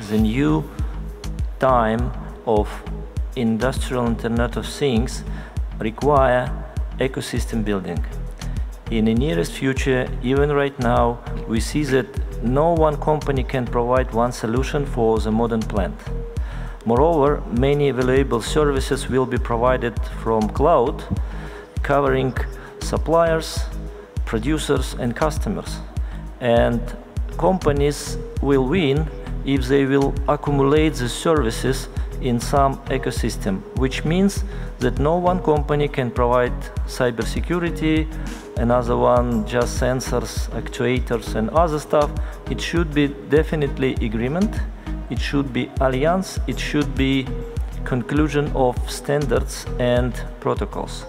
the new time of industrial Internet of Things require ecosystem building. In the nearest future, even right now, we see that no one company can provide one solution for the modern plant. Moreover, many available services will be provided from cloud, covering suppliers, producers and customers. And companies will win if they will accumulate the services in some ecosystem, which means that no one company can provide cybersecurity, another one just sensors, actuators and other stuff. It should be definitely agreement, it should be alliance, it should be conclusion of standards and protocols.